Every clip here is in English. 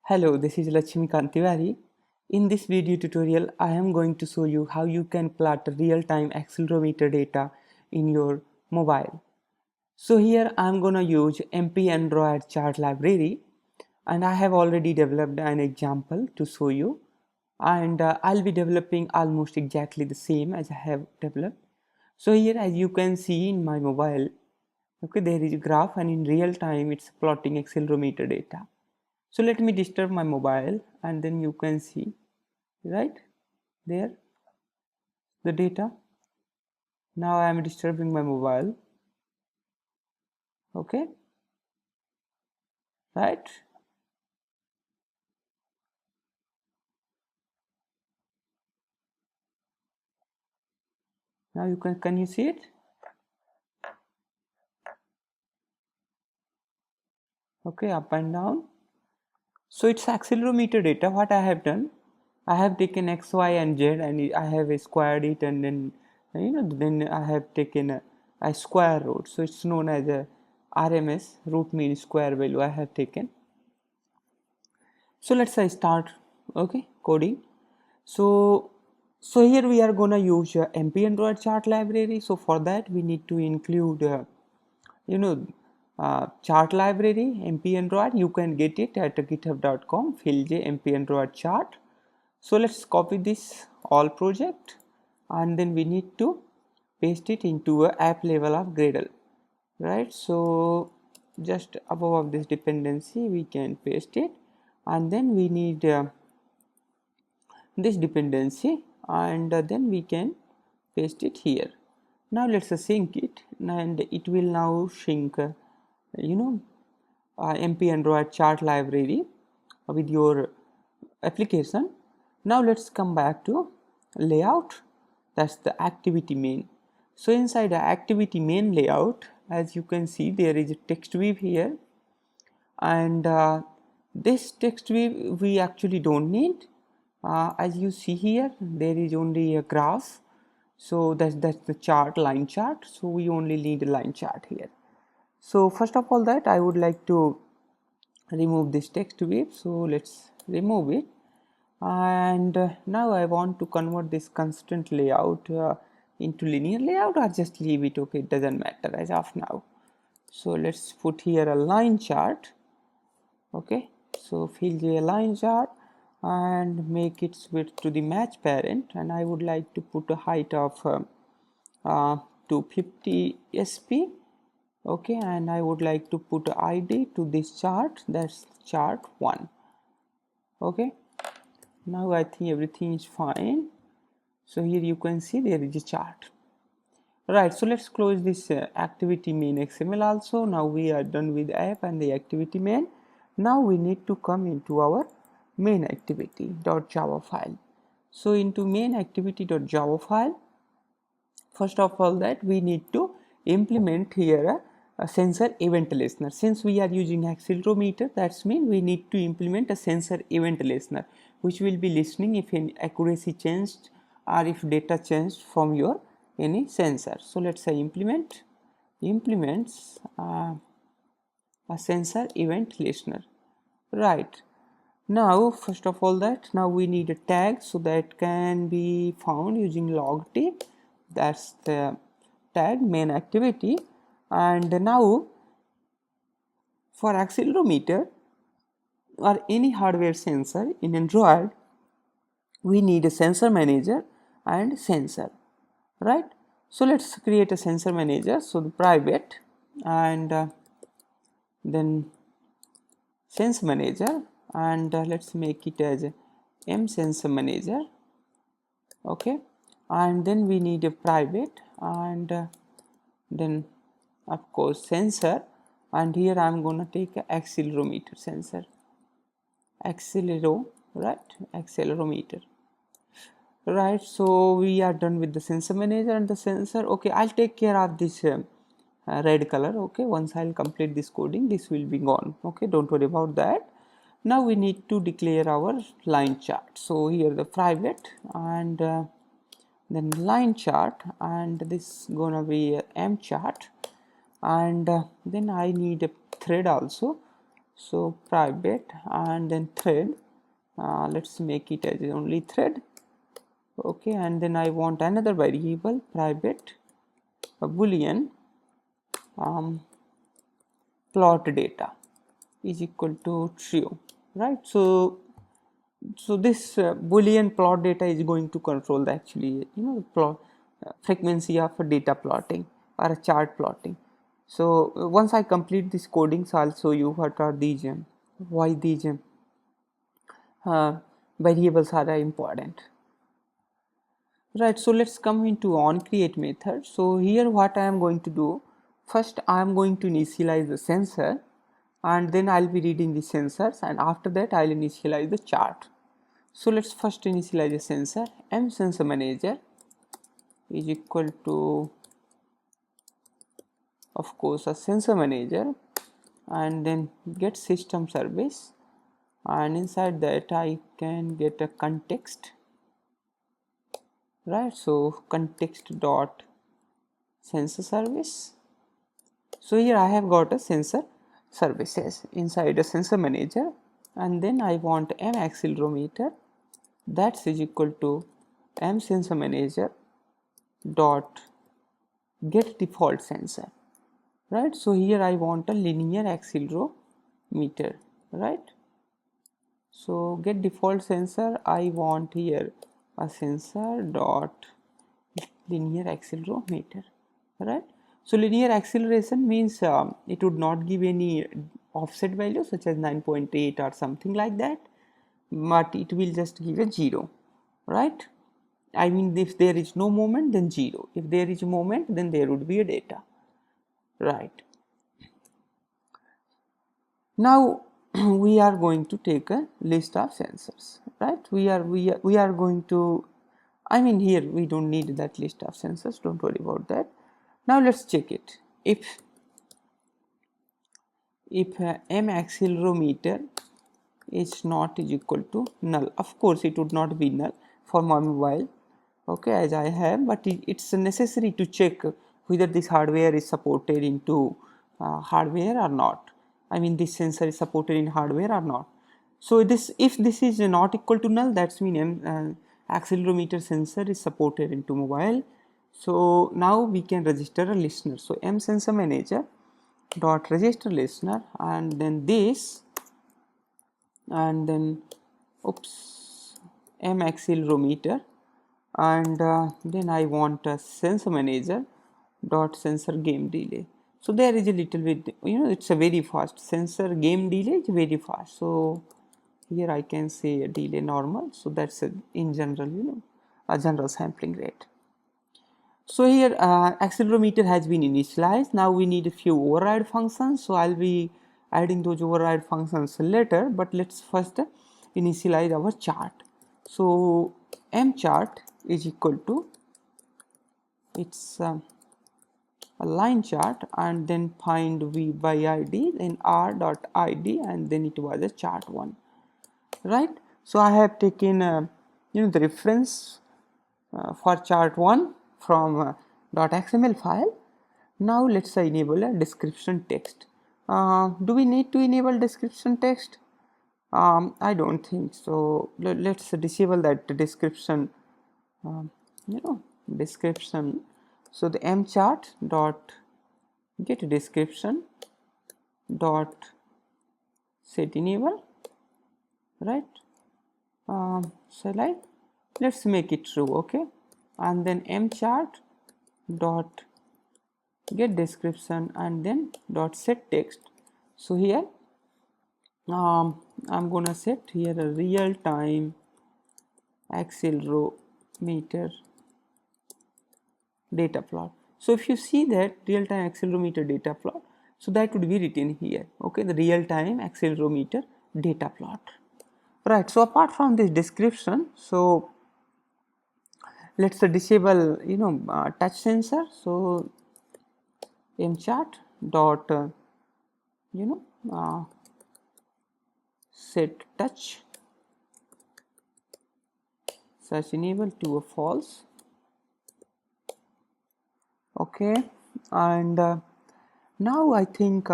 Hello, this is Lakshmi Kantiwari. In this video tutorial, I am going to show you how you can plot real-time accelerometer data in your mobile. So here I am going to use MPAndroidChart Library, and I have already developed an example to show you, and I'll be developing almost exactly the same as I have developed. So here, as you can see in my mobile, okay, there is a graph, and in real time it's plotting accelerometer data. So let me disturb my mobile, and then you can see right there the data. Now I am disturbing my mobile. Okay, right. Now you can you see it? Okay, up and down. So it's accelerometer data. What I have done, I have taken x, y, and z, and I have squared it, and then then I have taken a square root. So it's known as a RMS, root mean square value. I have taken. So let's say start. Okay, coding. So here we are gonna use MPAndroidChart library. So for that we need to include chart library MPAndroid. You can get it at github.com /MPAndroidChart. So let's copy this all project, and then we need to paste it into a app level of Gradle, right? So just above this dependency we can paste it, and then we need this dependency, and then we can paste it here. Now let's sync it, and it will now sync MPAndroidChart library with your application. Now let's come back to layout. That's the activity main. So inside the activity main layout, as you can see, there is a text view here, and this text view we actually don't need. As you see here, there is only a graph, so that's the chart, line chart. So we only need a line chart here. So first of all, that I would like to remove this text view, so let's remove it. And now I want to convert this constant layout into linear layout, or just leave it. Okay, it doesn't matter as of now. So let's put here a line chart. Okay, so fill a line chart and make its width to the match parent, and I would like to put a height of 250 sp. Okay, and I would like to put a ID to this chart, that's chart 1. Okay, now I think everything is fine. So here you can see there is a chart, right? So let's close this activity main XML also. Now we are done with app and the activity main. Now we need to come into our MainActivity.java file. So into MainActivity.java file, first of all, that we need to implement here a sensor event listener. Since we are using accelerometer, that's mean we need to implement a sensor event listener, which will be listening if any accuracy changed or if data changed from your any sensor. So let's say implements a sensor event listener, right? Now first of all, that now we need a tag, so that can be found using log t. That's the tag MainActivity. And now for accelerometer or any hardware sensor in Android, we need a sensor manager and sensor, right? So let's create a sensor manager. So the private, and then sense manager, and let's make it as M sensor manager. Okay, and then we need a private, and then of course sensor, and here I'm gonna take a accelerometer sensor, accelerometer, right? So we are done with the sensor manager and the sensor. Okay, I'll take care of this red color. Okay, once I'll complete this coding, this will be gone. Okay, don't worry about that. Now we need to declare our line chart. So here the private, and then line chart, and this gonna be a M chart, and then I need a thread also. So private, and then thread, let's make it as only thread. Okay, and then I want another variable private boolean plot data is equal to true, right? So this boolean plot data is going to control the actually plot frequency of a data plotting or a chart plotting. So once I complete this coding, so I'll show you what are these why these variables are important, right? So let's come into on create method. So here what I am going to do, first I am going to initialize the sensor, and then I'll be reading the sensors, and after that I'll initialize the chart. So let's first initialize a sensor. M sensor manager is equal to, of course, a sensor manager, and then get system service, and inside that I can get a context, right? So context dot sensor service. So here I have got a sensor services inside a sensor manager, and then I want M accelerometer, that's is equal to M sensor manager dot get default sensor, right? So here I want a linear accelerometer, right? So get default sensor, I want here a sensor dot linear accelerometer, right? So linear acceleration means it would not give any offset value such as 9.8 or something like that, but it will just give a 0, right? I mean, if there is no moment, then 0. If there is a moment, then there would be a data, right? Now we are going to take a list of sensors, right? We are going to, I mean, here we don't need that list of sensors, don't worry about that. Now let's check it. If M accelerometer is not is equal to null, of course it would not be null for my mobile, okay, as I have, but it's necessary to check whether this hardware is supported into hardware or not. I mean, this sensor is supported in hardware or not. So this, if this is not equal to null, that's mean accelerometer sensor is supported into mobile. So now we can register a listener. So M sensor manager dot register listener, and then this, and then oops, M accelerometer, and then I want a sensor manager dot sensor game delay. So there is a little bit, it's a very fast sensor game delay is very fast. So here I can say a delay normal. So that's in general, a general sampling rate. So here accelerometer has been initialized. Now we need a few override functions. So I'll be adding those override functions later, but let's first initialize our chart. So M chart is equal to, it's a line chart, and then find v by id, then r dot id, and then it was a chart 1, right? So I have taken the reference for chart 1 from .xml file. Now let's enable a description text. Do we need to enable description text? I don't think so. Let's disable that description, description. So the M chart dot get description dot set enable, right? So like, let's make it true, okay? And then M chart dot get description, and then dot set text. So here I'm gonna set here a real time accelerometer data plot. So if you see that real time accelerometer data plot, so that would be written here, okay, the real time accelerometer data plot, right? So apart from this description, so let's disable touch sensor. So M chart dot set touch search enable to a false, okay, and now I think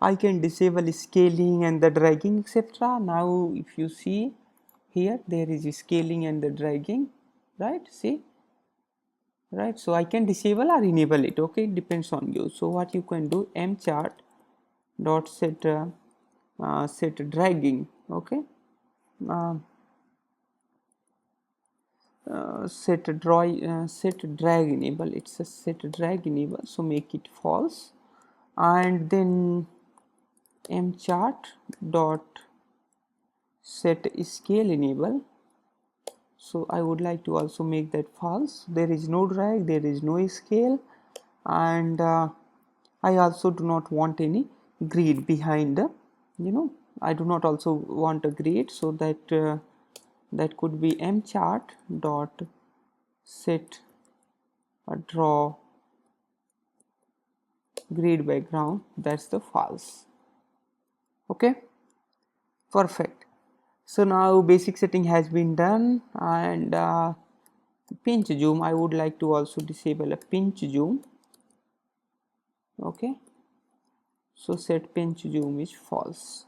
I can disable scaling and the dragging, etc. Now if you see here, there is scaling and the dragging, right? See, right? So I can disable or enable it. Okay, it depends on you. So what you can do, mchart dot set dragging. Okay, uh, set drag enable. It's a set drag enable. So make it false, and then mchart dot set scale enable. So I would like to also make that false. There is no drag, there is no scale, and I also do not want any grid behind the, I do not also want a grid, so that that could be mchart dot set a draw grid background. That's the false. Okay, perfect. So now basic setting has been done, and pinch zoom, I would like to also disable a pinch zoom. Okay, so set pinch zoom is false.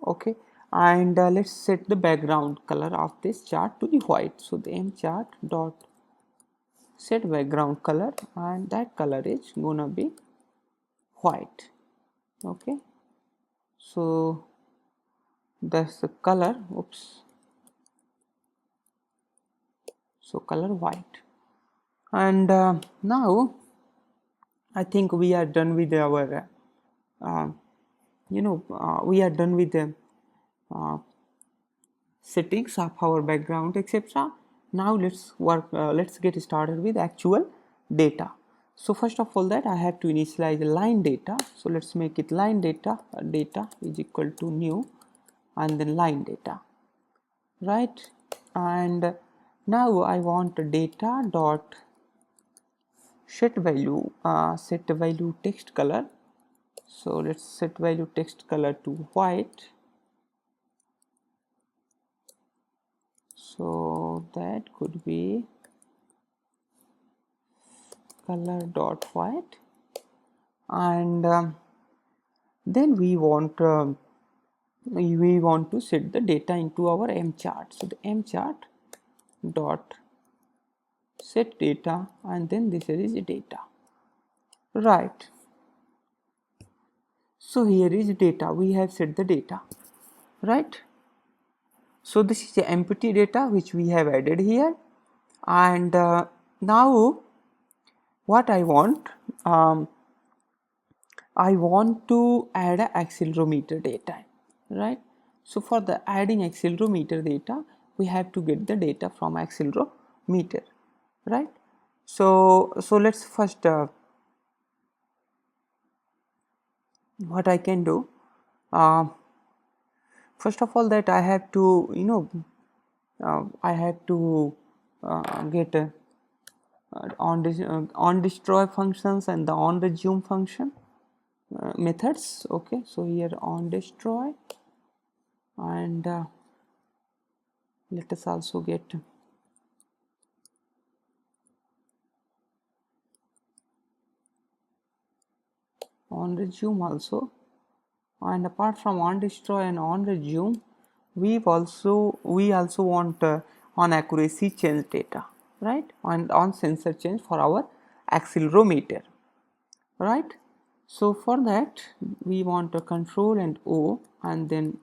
Okay, and let's set the background color of this chart to the white. So the mchart dot set background color, and that color is gonna be white. Okay, so that's the color. Oops, so color white. And now I think we are done with our we are done with the settings of our background, etc. Now let's get started with actual data. So first of all, that I have to initialize the line data. So let's make it line data. Data is equal to new, and then line data, right? And now I want data dot set value text color. So let's set value text color to white. So that could be color dot white, and then we want to set the data into our mchart. So the mchart dot set data, and then this is data, right? So here is data, we have set the data, right? So this is the empty data which we have added here, and now what I want to add a accelerometer data, right? So for the adding accelerometer data, we have to get the data from accelerometer, right? So let's first what I can do, first of all, that I have to get on destroy functions and the on resume function methods. Okay, so here on destroy, and let us also get on resume also. And apart from on destroy and on resume, we also want on accuracy change data, right? And on sensor change for our accelerometer, right? So for that we want a control and O, and then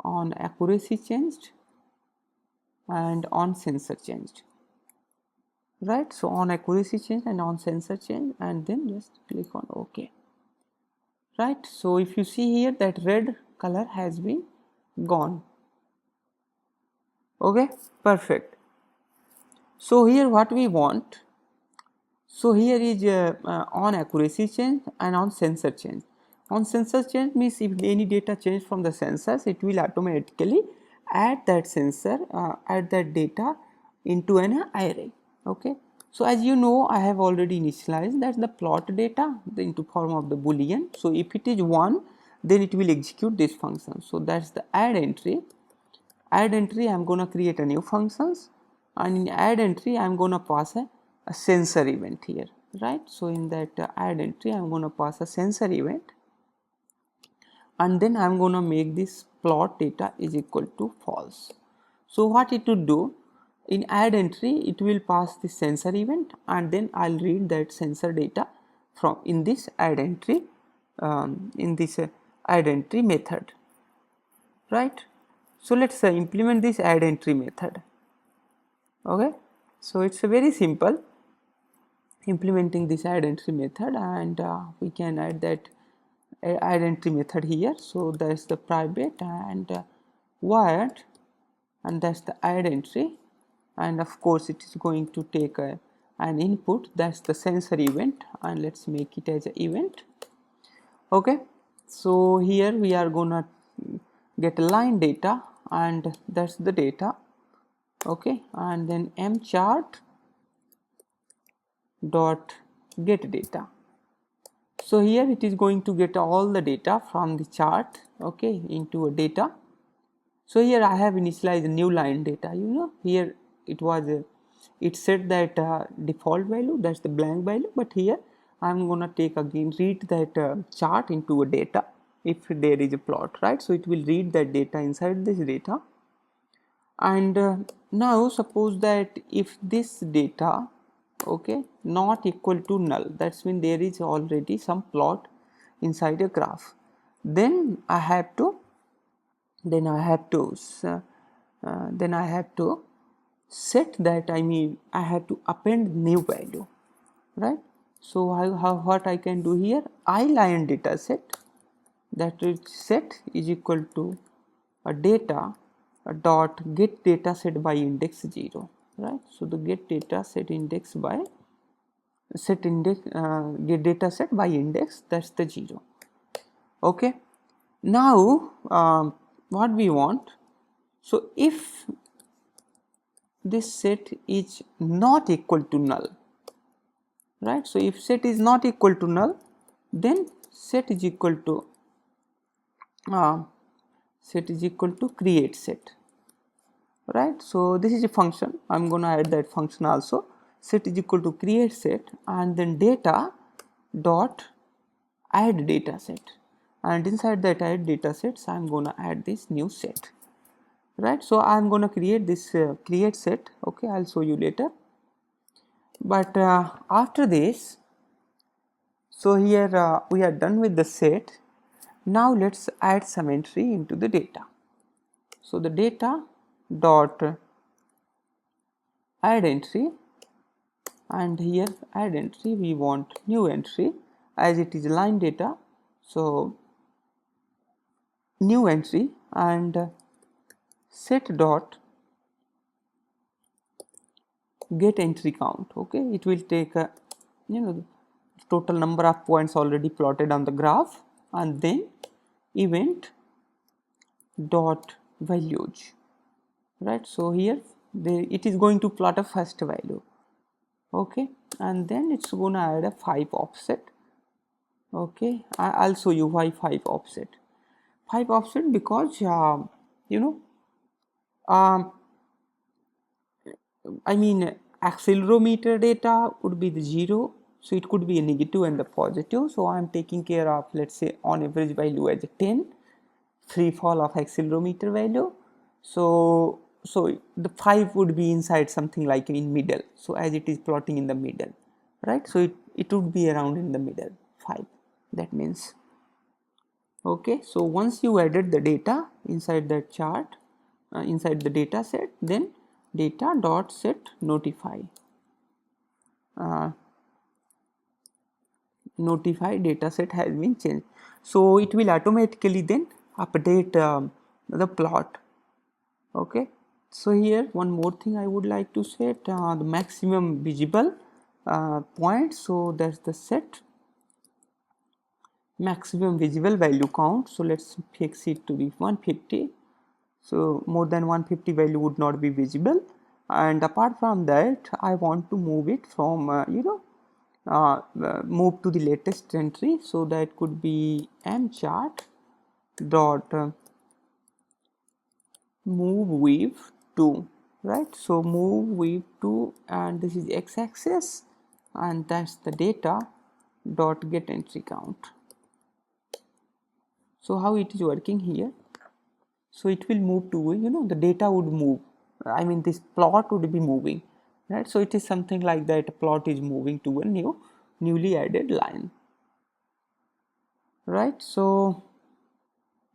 on accuracy changed and on sensor changed, right? So on accuracy change and on sensor change, and then just click on OK, right? So if you see here, that red color has been gone. Okay, perfect. So here what we want, so here is on accuracy change and on sensor change. On sensor change means if any data change from the sensors, it will automatically add that sensor, add that data into an array. Okay, so as you know, I have already initialized that the plot data into form of the boolean. So if it is 1, then it will execute this function. So that's the add entry. Add entry, I'm gonna create a new functions, and in add entry I'm gonna pass a sensor event here, right? So in that add entry I'm gonna pass a sensor event, and then I'm gonna make this plot data is equal to false. So what it would do, in add entry it will pass the sensor event, and then I'll read that sensor data from in this add entry add entry method, right? So let's implement this add entry method. Okay, so it's a very simple implementing this add entry method, and we can add that add entry method here. So that's the private and void, and that's the add entry, and of course it is going to take an input, that's the sensor event, and let's make it as an event. Okay, so here we are gonna get line data, and that's the data. Okay, and then mchart dot get data. So here it is going to get all the data from the chart, okay, into a data. So here I have initialized a new line data. Here it was it said that default value, that's the blank value, but here I'm gonna take again read that chart into a data if there is a plot, right? So it will read that data inside this data, and now suppose that if this data, okay, not equal to null, that's when there is already some plot inside a graph, then I have to set that, I have to append new value, right? So what I can do here, line data set, that set is equal to a data dot get data set by index 0, right? So the get data set index by get data set by index, that's the 0. Okay, now what we want, so if this set is not equal to null, right? So if set is not equal to null, then set is equal to create set, right? So this is a function, I'm gonna add that function also. Set is equal to create set, and then data dot add data set, and inside that add data sets I'm gonna add this new set, right? So I'm gonna create this create set. Okay, I'll show you later. But after this, so here we are done with the set. Now let's add some entry into the data. So the data dot add entry, and here add entry we want new entry, as it is line data, so new entry, and set dot get entry count. Okay, it will take a total number of points already plotted on the graph, and then event dot values, right? So here it is going to plot a first value, okay, and then it's gonna add a 5 offset. Okay, I'll show you why 5 offset. 5 offset because accelerometer data would be the 0, so it could be a negative and the positive. So I'm taking care of, let's say, on average value as a 10, free fall of accelerometer value. So the 5 would be inside something like in middle. So as it is plotting in the middle, right? So it would be around in the middle 5. That means, okay. So once you added the data inside that chart, inside the data set, then data dot set notify data set has been changed. So it will automatically then update the plot. Okay, so here one more thing I would like to set the maximum visible point. So that's the set maximum visible value count. So let's fix it to be 150. So more than 150 value would not be visible, and apart from that I want to move it from move to the latest entry. So that could be mchart dot move with to, right? So move with to, and this is x-axis, and that's the data dot get entry count. So how it is working here? So it will move to, the data would move. I mean, this plot would be moving, right? So it is something like that. A plot is moving to a newly added line, right? So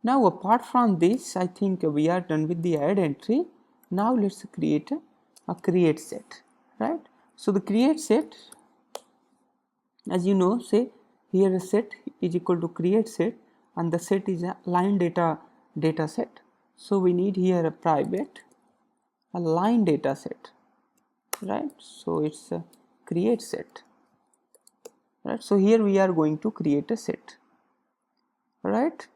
now apart from this, I think we are done with the add entry. Now let's create a create set, right? So the create set, as you know, say here a set is equal to create set, and the set is a line data set. So we need here a private a line data set, right? So it's a create set, right? So here we are going to create a set, right?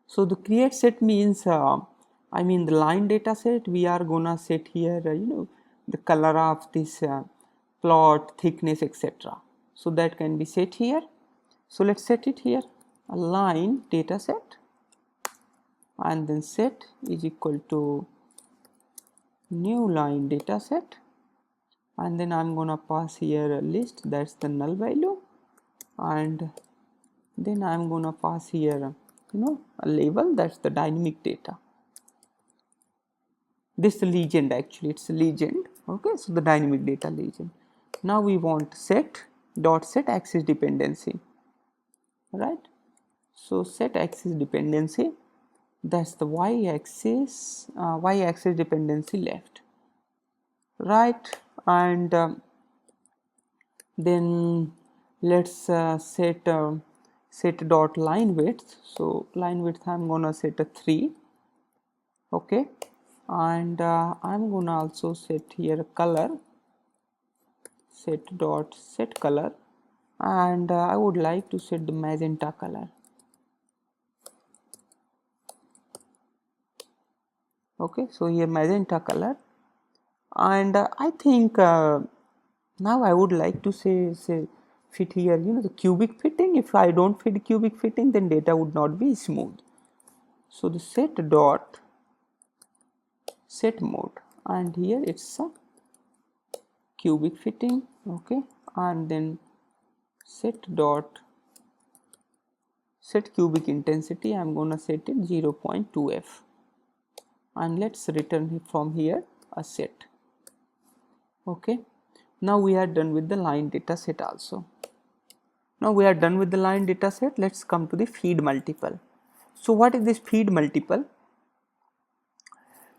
So the create set means I mean the line data set, we are gonna set here the color of this plot, thickness, etc. So that can be set here. So let's set it here, a line data set, and then set is equal to new line data set, and then I'm gonna pass here a list, that's the null value, and then I'm gonna pass here a label, that's the dynamic data. This legend, actually it's a legend, okay? So the dynamic data legend. Now we want set dot set axis dependency, right? So set axis dependency, that's the y-axis dependency left, right? And then let's set dot line width. So line width I'm gonna set a 3, okay? And I'm gonna also set here a color, set dot set color, and I would like to set the magenta color, okay? So here magenta color, and I think now I would like to say fit here the cubic fitting. If I don't fit cubic fitting, then data would not be smooth. So the set dot set mode, and here it's a cubic fitting, okay? And then set cubic intensity, I'm gonna set it 0.2f, and let's return from here a set, okay? Now we are done with the line data set also. Now we are done with the line data set. Let's come to the feed multiple. So what is this feed multiple?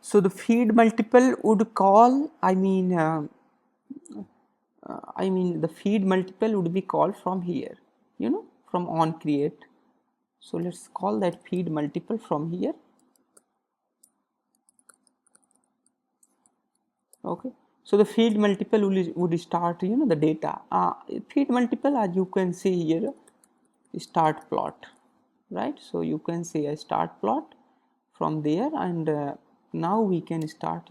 So the feed multiple would call, I mean the feed multiple would be called from here, from on create. So let's call that feed multiple from here, okay? So the feed multiple would start the data. Feed multiple, as you can see here, start plot, right? So you can say a start plot from there, and now we can start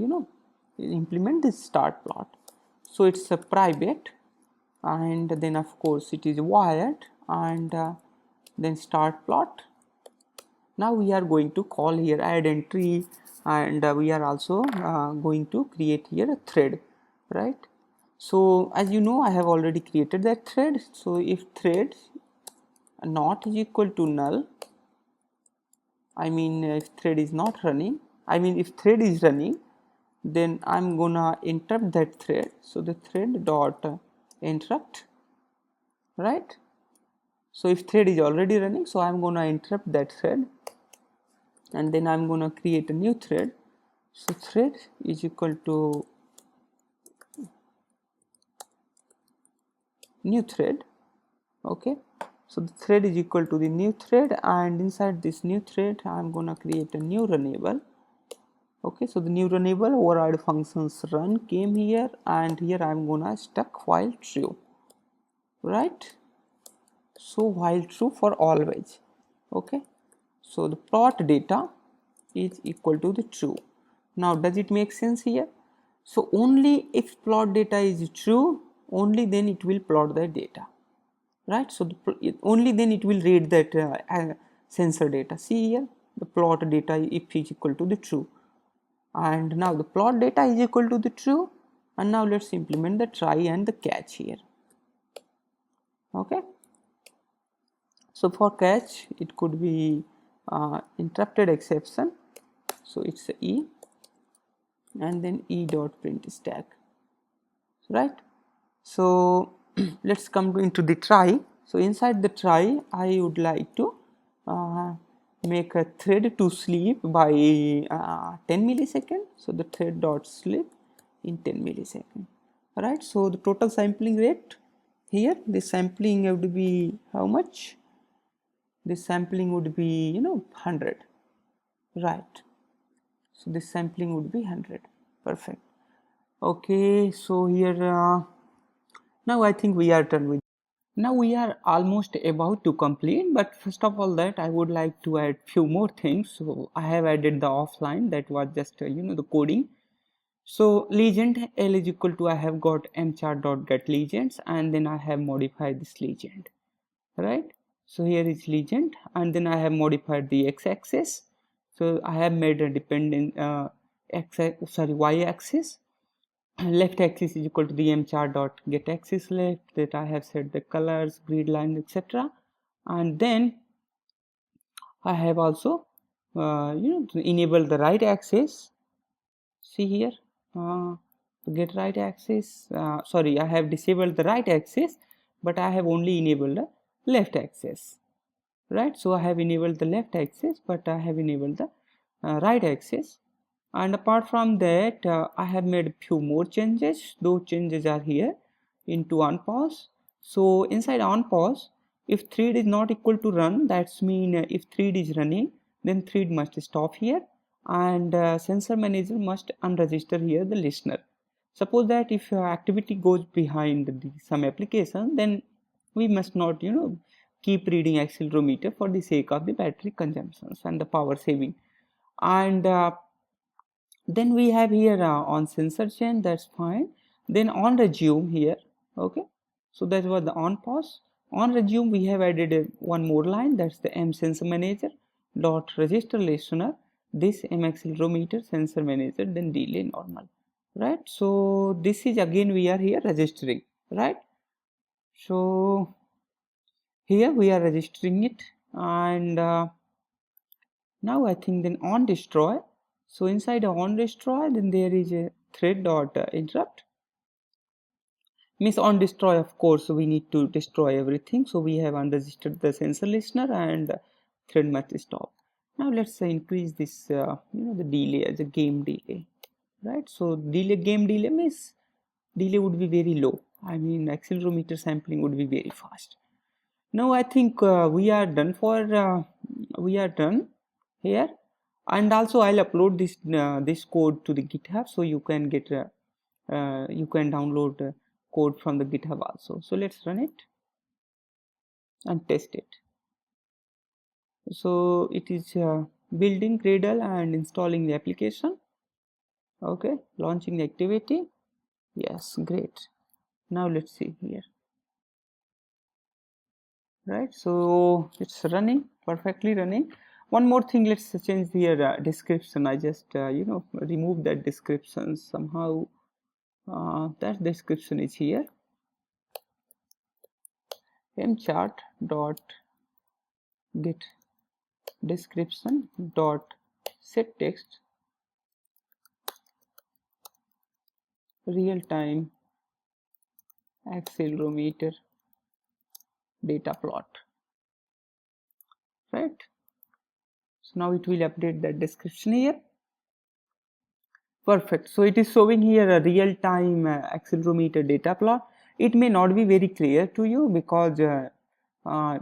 implement this start plot. So it's a private, and then of course it is wired, and then start plot. Now we are going to call here add entry, and we are also going to create here a thread, right? So as you know, I have already created that thread. So if thread not is equal to null, I mean if thread is not running, I mean if thread is running, then I'm gonna interrupt that thread. So the thread dot interrupt, right? So if thread is already running, so I'm gonna interrupt that thread, and then I'm gonna create a new thread. So thread is equal to new thread, okay? So the thread is equal to the new thread, and inside this new thread I'm gonna create a new runnable, okay? So the new runnable override functions run came here, and here I'm gonna stuck while true, right? So while true for always, okay? So the plot data is equal to the true. Now does it make sense here? So only if plot data is true, only then it will plot the data, right? So only then it will read that sensor data. See here, the plot data if is equal to the true, and now the plot data is equal to the true, and now let's implement the try and the catch here, okay? So for catch it could be interrupted exception, so it's a E and then E dot print stack, right? So let's come into the try. So inside the try I would like to uh, make a thread to sleep by 10 milliseconds. So the thread dot sleep in 10 milliseconds. Alright, so the total sampling rate here, the sampling would be how much? This sampling would be 100, right? So this sampling would be 100. Perfect. Okay, so here now I think we are done with. Now we are almost about to complete, but first of all that I would like to add few more things. So I have added the offline, that was just the coding. So legend L is equal to, I have got mchart.get legends, and then I have modified this legend, right? So here is legend, and then I have modified the x-axis. So I have made a dependent y-axis. Left axis is equal to the mchart dot get axis left, that I have set the colors, grid line, etc. And then I have also enable the right axis. See here, get right axis. Sorry, I have disabled the right axis, but I have only enabled the left axis, right? So I have enabled the left axis, but I have enabled the right axis. And apart from that, I have made few more changes. Those changes are here into onPause. So inside onPause, if thread is not equal to run, that's mean if thread is running, then thread must stop here, and sensor manager must unregister here the listener. Suppose that if activity goes behind some application, then we must not keep reading accelerometer for the sake of the battery consumptions and the power saving. And then we have here on sensor chain, that's fine. Then on resume here, okay, so that was the on pause. On resume we have added one more line, that's the m sensor manager dot register listener, this m accelerometer sensor manager, then delay normal, right? So this is again we are here registering, right? So here we are registering it, and now I think then on destroy. So inside on destroy, then there is a thread dot interrupt. Means on destroy, of course we need to destroy everything, so we have unregistered the sensor listener, and thread must stop. Now let's increase this the delay as a game delay, right? So delay, game delay means delay would be very low. I mean accelerometer sampling would be very fast. Now I think we are done we are done here, and also I'll upload this code to the GitHub, so you can get you can download code from the GitHub also. So let's run it and test it. So it is building Gradle and installing the application. Okay, launching the activity. Yes, great. Now let's see here. Right, so it's running, perfectly running. One more thing, let's change the description. I just remove that description somehow. That description is here, mchart dot get description dot set text real time accelerometer data plot, right? So now it will update that description here. Perfect. So it is showing here a real-time accelerometer data plot. It may not be very clear to you because uh,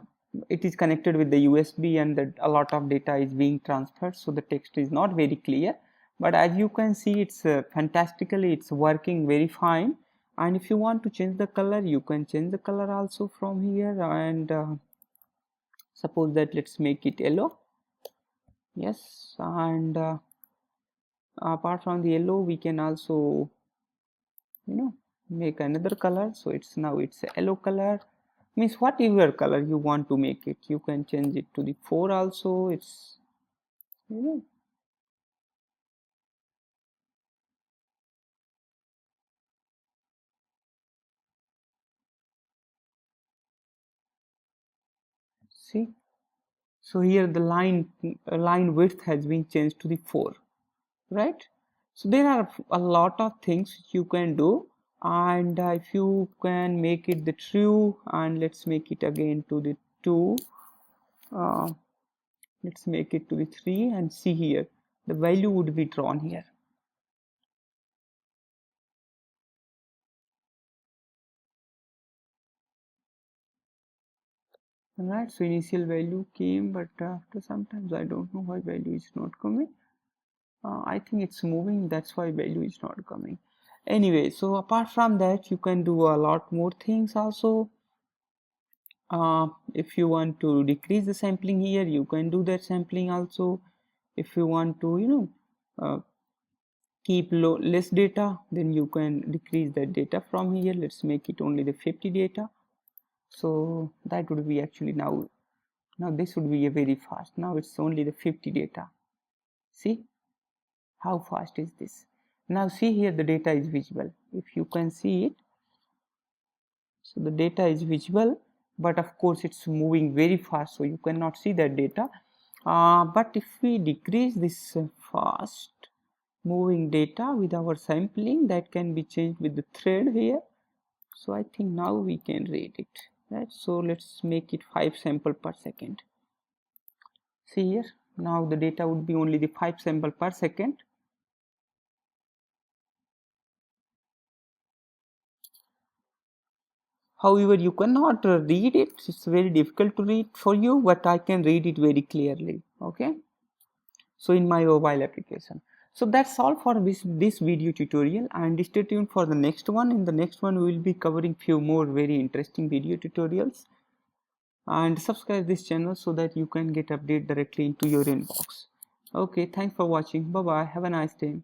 it is connected with the USB, and that a lot of data is being transferred, so the text is not very clear. But as you can see, it's fantastically, it's working very fine. And if you want to change the color, you can change the color also from here. And suppose that let's make it yellow. Yes, and apart from the yellow, we can also make another color. So it's now it's a yellow color. Means whatever color you want to make it, you can change it to the 4 also. It's See, so here the line width has been changed to the 4, right? So there are a lot of things you can do, and if you can make it the true, and let's make it again to the 2, let's make it to the 3, and see here the value would be drawn here. Alright, so initial value came, but after sometimes I don't know why value is not coming. I think it's moving, that's why value is not coming. Anyway, so apart from that, you can do a lot more things also. If you want to decrease the sampling here, you can do that sampling also. If you want to keep less data, then you can decrease that data from here. Let's make it only the 50 data. So that would be actually now this would be a very fast. Now it's only the 50 data. See how fast is this? Now see here, the data is visible. If you can see it, so the data is visible, but of course it's moving very fast, so you cannot see that data. But if we decrease this fast moving data with our sampling, that can be changed with the thread here. So I think now we can read it, right? So let's make it 5 sample per second. See here, now the data would be only the 5 sample per second. However, you cannot read it, it's very difficult to read for you, but I can read it very clearly, okay? So in my mobile application. So that's all for this video tutorial, and stay tuned for the next one. In the next one, we will be covering few more very interesting video tutorials, and subscribe this channel so that you can get update directly into your inbox. Okay, thanks for watching. Bye bye, have a nice day.